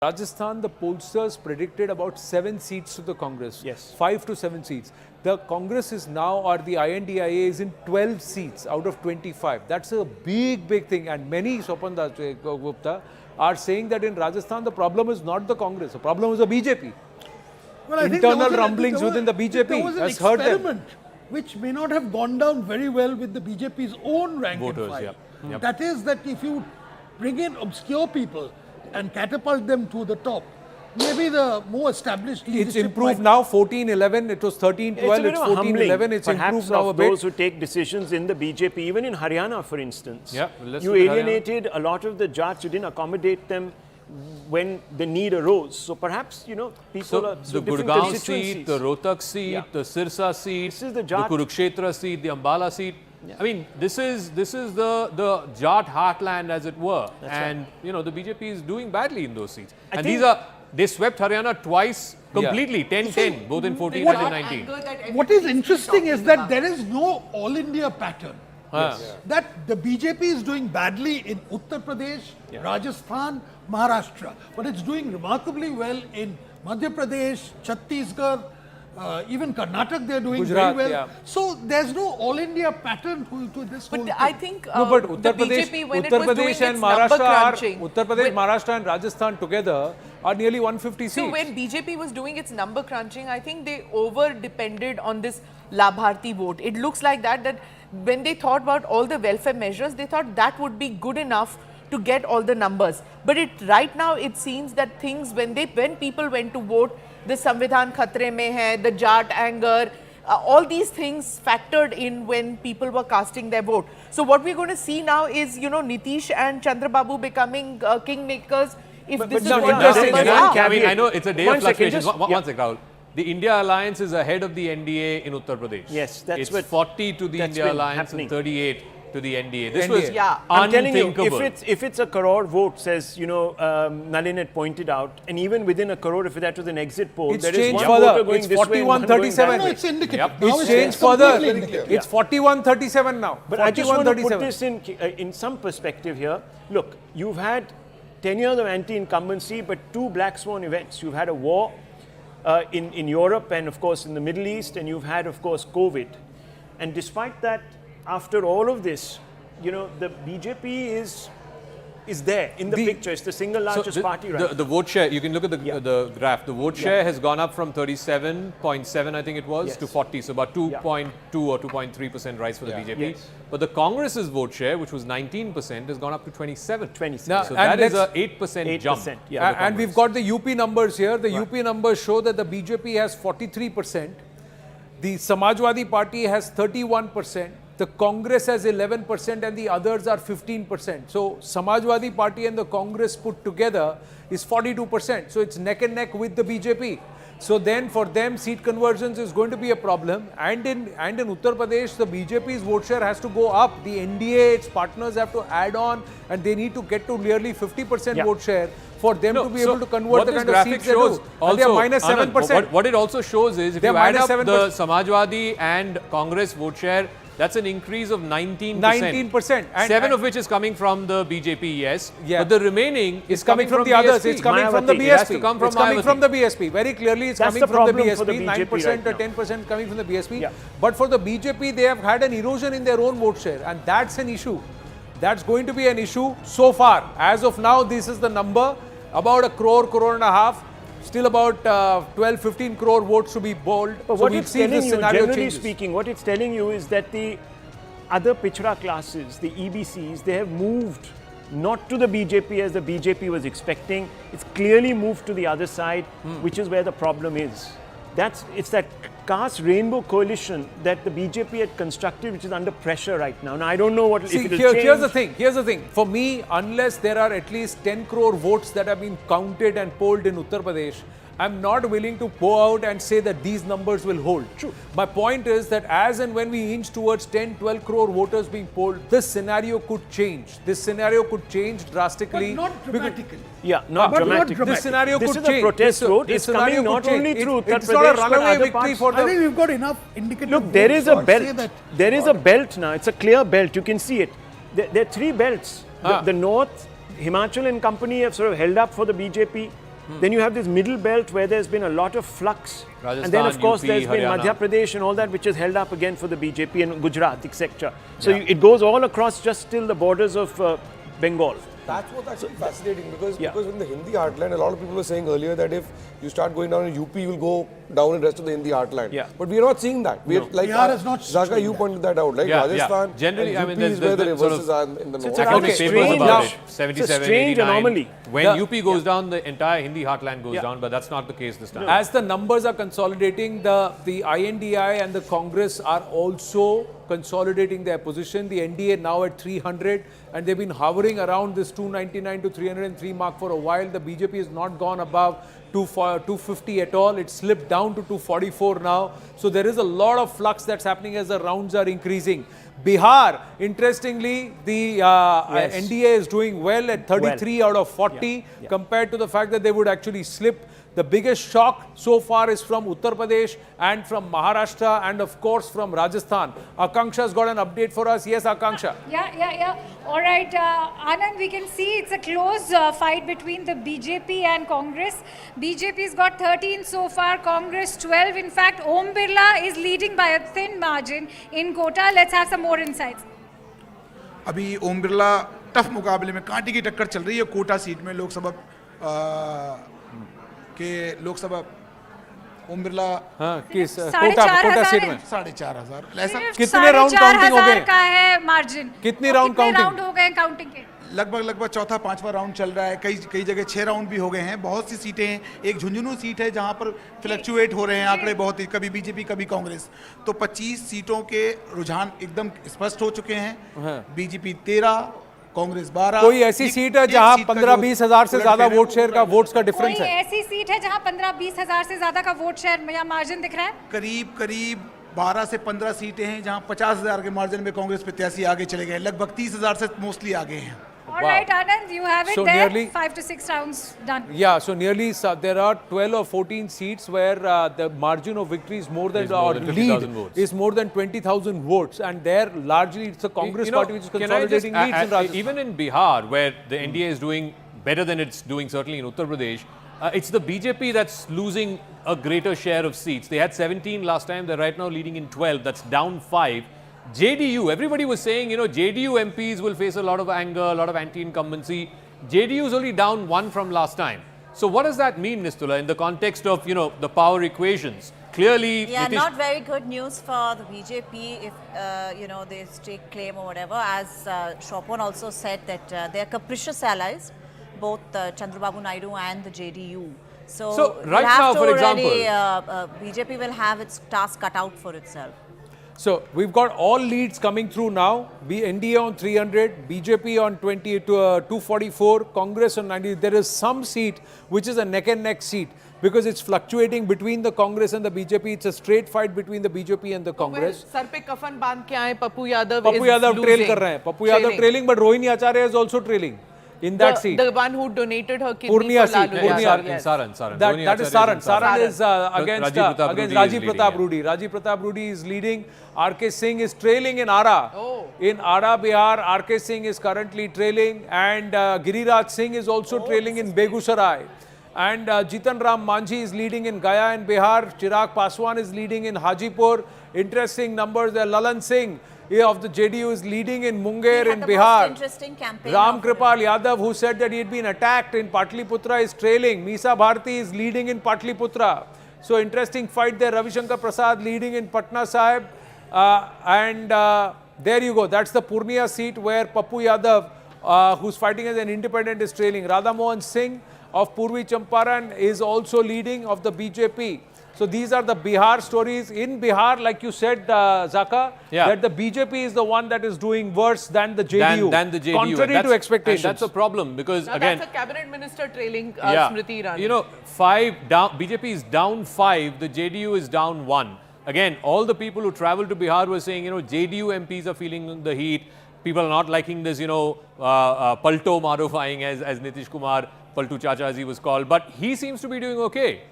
Rajasthan, the pollsters predicted about 7 seats to the Congress. Yes. 5 to 7 seats. The Congress is now, or the INDIA is in 12 seats out of 25. That's a big thing. And many, Sopan Das Gupta, are saying that in Rajasthan, the problem is not the Congress. The problem is the BJP. Well, I think Internal rumblings within the BJP has hurt them. There was an experiment which may not have gone down very well with the BJP's own rank and Voters, file. Yep. That is that if you bring in obscure people and catapult them to the top, maybe the more established leadership It's improved now, 14-11, it was 13-12, it's 14-11, it's improved now a bit. Those who take decisions in the BJP, even in Haryana, for instance, let's you look at alienated a lot of the Jats, you didn't accommodate them when the need arose. So perhaps, you know, people are the Gurgaon seat, the Rohtak seat, the Sirsa seat, the Kurukshetra seat, the Ambala seat. I mean, this is the Jat heartland, as it were, and you know the BJP is doing badly in those seats. And they swept Haryana twice completely, 10-10, both in 14 and in 19. What is interesting is that there is no all India pattern. That the BJP is doing badly in Uttar Pradesh, Rajasthan, Maharashtra, but it's doing remarkably well in Madhya Pradesh, Chhattisgarh. Even Karnataka, they're doing Gujarat, very well. So there's no all India pattern to this whole thing. I think no, but the Uttar Pradesh, BJP, when Uttar it was doing Pradesh and its number crunching, Uttar Pradesh, Maharashtra and Rajasthan together are nearly 150 seats. So when BJP was doing its number crunching, I think they over depended on this Labharti vote. It looks like that when they thought about all the welfare measures, they thought that would be good enough to get all the numbers. But right now it seems that things, when people went to vote, the Samvidhan khatre mein hai, the Jat anger, all these things factored in when people were casting their vote. So what we're going to see now is, you know, Nitish and Chandrababu becoming kingmakers. If this is what the numbers are. I mean, I know it's a day of fluctuations. One second, Rahul. The India Alliance is ahead of the NDA in Uttar Pradesh. Yes, that's it's 40 to the India Alliance and 38 to the NDA. This was I'm telling you, unthinkable. if it's a crore vote, says, you know, Nalin had pointed out, and even within a crore, if that was an exit poll, it's there is one further. voter going It's this way and one going that 41-37. No, way. it's indicative. Yep. Now It's changed further. It's 41-37 now. But I just want to put this in some perspective here. Look, you've had 10 years of anti-incumbency, but 2 black swan events. You've had a war in Europe and, of course, in the Middle East, and you've had, of course, COVID. And despite that, after all of this, you know, the BJP is there in the picture. It's the single largest party right now. The vote share, you can look at the graph. The vote share has gone up from 37.7, I think it was, to 40. So about 2.2 or 2.3% rise for the BJP. But the Congress's vote share, which was 19%, has gone up to 27. Now, so that is an 8% jump. And we've got the UP numbers here. The UP numbers show that the BJP has 43%. The Samajwadi Party has 31%. The Congress has 11% and the others are 15%. So Samajwadi Party and the Congress put together is 42%. So it's neck and neck with the BJP. So then for them, seat conversions is going to be a problem. And in Uttar Pradesh, the BJP's vote share has to go up. The NDA, its partners have to add on, and they need to get to nearly 50% vote share for them to be able to convert the kind of seats they do. And they are minus 7%. What it also shows is, if you add up the Samajwadi and Congress vote share, that's an increase of 19%. 19%. And 7 of which is coming from the BJP, yes. But the remaining is coming from the others. It's coming from the BSP. It has to come from it's coming from the BSP. Very clearly, it's coming from the BSP. 9% or 10% coming from the BSP. But for the BJP, they have had an erosion in their own vote share. And that's an issue. That's going to be an issue so far. As of now, this is the number. About a crore and a half. Still about 12-15 crore votes to be polled. But so what it's telling you, generally speaking, what it's telling you is that the other pichra classes, the EBCs, they have moved not to the BJP as the BJP was expecting. It's clearly moved to the other side, which is where the problem is. It's that caste rainbow coalition that the BJP had constructed, which is under pressure right now. Now, I don't know what if it will change. Here's the thing. For me, unless there are at least 10 crore votes that have been counted and polled in Uttar Pradesh, I'm not willing to go out and say that these numbers will hold. True. My point is that as and when we inch towards 10-12 crore voters being polled, this scenario could change. This scenario could change drastically. But not dramatically. Not dramatically. This scenario could change. This is a protest vote. It's coming not only through Uttar Pradesh, it's not a runaway victory for I think we've got enough indicative. Look, there is a belt. There is a belt now. It's a clear belt. You can see it. There are 3 belts. The north, Himachal and company have sort of held up for the BJP. Then you have this middle belt where there's been a lot of flux. Rajasthan, And then of course UP, there's been Haryana. Madhya Pradesh and all that, which is held up again for the BJP, and Gujarat, etc. So it goes all across just till the borders of Bengal. That's what's actually fascinating because Yeah. because in the Hindi heartland, a lot of people were saying earlier that if you start going down in UP, you'll go down in the rest of the Hindi heartland. Yeah. But we are not seeing that. We are, like Bihar is not Zaka, showing you that. pointed that out. Like Yeah, Rajasthan, Generally, and I mean, UP is there's where the sort reverses of are in the north. academic rather papers strange. about Now, it. it's a 77, strange 89. anomaly. When The- UP goes down, the entire Hindi heartland goes Yeah. down, but that's not the case this time. As the numbers are consolidating, the INDI and the Congress are also consolidating their position. The NDA now at 300, and they've been hovering around this 299 to 303 mark for a while. The BJP has not gone above 250 at all. It slipped down to 244 now. So there is a lot of flux that's happening as the rounds are increasing. Bihar, interestingly, the NDA is doing well at 33 out of 40 compared to the fact that they would actually slip. The biggest shock so far is from Uttar Pradesh and from Maharashtra and of course from Rajasthan. Akanksha's got an update for us. Yes, Akanksha. Yeah. All right, Anand, we can see it's a close fight between the BJP and Congress. BJP's got 13 so far, Congress 12. In fact, Om Birla is leading by a thin margin in Kota. Let's have some more insights. अभी Om Birla tough मुकाबले में कांटे की टक्कर चल रही है Kota seat में लोकसभा ओम बिरला हाँ, किस साढ़े कोटा चार कोटा हजार सीट है। में 4,500 ऐसा सिर्फ कितने राउंड 4,500 काउंटिंग हो गए? का है मार्जिन। कितनी और राउंड कितने काउंटिंग? राउंड हो गए काउंटिंग के? लगभग चौथा पांचवा राउंड चल रहा है कई जगह 6 राउंड भी हो गए हैं बहुत सी सीटें हैं एक झुंझुनू सीट है जहां पर फ्लक्चुएट हो रहे हैं आंकड़े बहुत ही कभी बीजेपी कभी कांग्रेस तो 25 सीटों के रुझान एकदम स्पष्ट हो चुके हैं बीजेपी 13 कांग्रेस 12 कोई ऐसी सीट है जहां 15-20 हजार से ज्यादा वोट शेयर का वोट्स का डिफरेंस कोई है? ऐसी सीट है जहां 15-20 हजार से ज्यादा का वोट शेयर या मार्जिन दिख रहा है? करीब 12 से 15 सीटें हैं जहां 50,000 के मार्जिन में कांग्रेस प्रत्याशी आगे चले गए लगभग 30,000 से मोस्टली आगे हैं All right, Anand, you have it So there. nearly- 5 to 6 rounds done. Yeah, so nearly there are 12 or 14 seats where the margin of victory is more than Is more or than lead 20,000 votes. is more than 20,000 votes, and there largely it's the Congress party which is can I just consolidating leads in Rajasthan. even in Bihar, where the NDA is doing better than it's doing certainly in Uttar Pradesh, it's the BJP that's losing a greater share of seats. They had 17 last time. They're right now leading in 12. That's down 5. JDU, everybody was saying, JDU MPs will face a lot of anger, a lot of anti-incumbency. JDU is only down 1 from last time. So what does that mean, Nistula, in the context of, the power equations? Clearly, Yeah, Nitish- not very good news for the BJP if, they stake claim or whatever. As Shopon also said that they are capricious allies, both Chandrababu Naidu and the JDU. So right we'll have now, to for really, BJP will have its task cut out for itself. So we've got all leads coming through now. NDA on 300, BJP on 244, Congress on 90. There is some seat which is a neck and neck seat because it's fluctuating between the Congress and the BJP. It's a straight fight between the BJP and the Congress. Sir पे कफन बांध के आए Pappu Yadav Pappu Yadav trail कर रहे हैं. Pappu Yadav trailing, but Rohini Acharya is also trailing in that seat. The one who donated her kidney Purnia for Lalu seat, Purnia Yadav, seat. yes. Saran. That is Saran. Saran is Rajiv against Pratap against Rudy Rajiv is Pratap leading, Rudy. Rajiv Pratap Rudy is leading. RK Singh is trailing in Ara. In Ara, Bihar, RK Singh is currently trailing, and Giriraj Singh is also trailing in Begusarai. And Jitan Ram Manjhi is leading in Gaya in Bihar. Chirag Paswan is leading in Hajipur. Interesting numbers there. Lalan Singh of the JDU is leading in Munger He in had the Bihar. most interesting campaign Ram of- Kripal Yadav, who said that he had been attacked in Patliputra, is trailing. Misa Bharti is leading in Patliputra. So interesting fight there. Ravi Shankar Prasad leading in Patna Sahib. There you go. That's the Purnia seat where Pappu Yadav, who's fighting as an independent, is trailing. Radha Mohan Singh of Purvi Champaran is also leading of the BJP. So these are the Bihar stories. In Bihar, like you said, Zaka, that the BJP is the one that is doing worse than the JDU. Than the JDU. Contrary And to expectations. And that's a problem because, Now again, that's a cabinet minister trailing Smriti Irani. 5 down, BJP is down 5, the JDU is down 1. Again, all the people who traveled to Bihar were saying, JDU MPs are feeling the heat. People are not liking this, Palto Marufying as Nitish Kumar, Paltu Chacha as he was called. But he seems to be doing okay.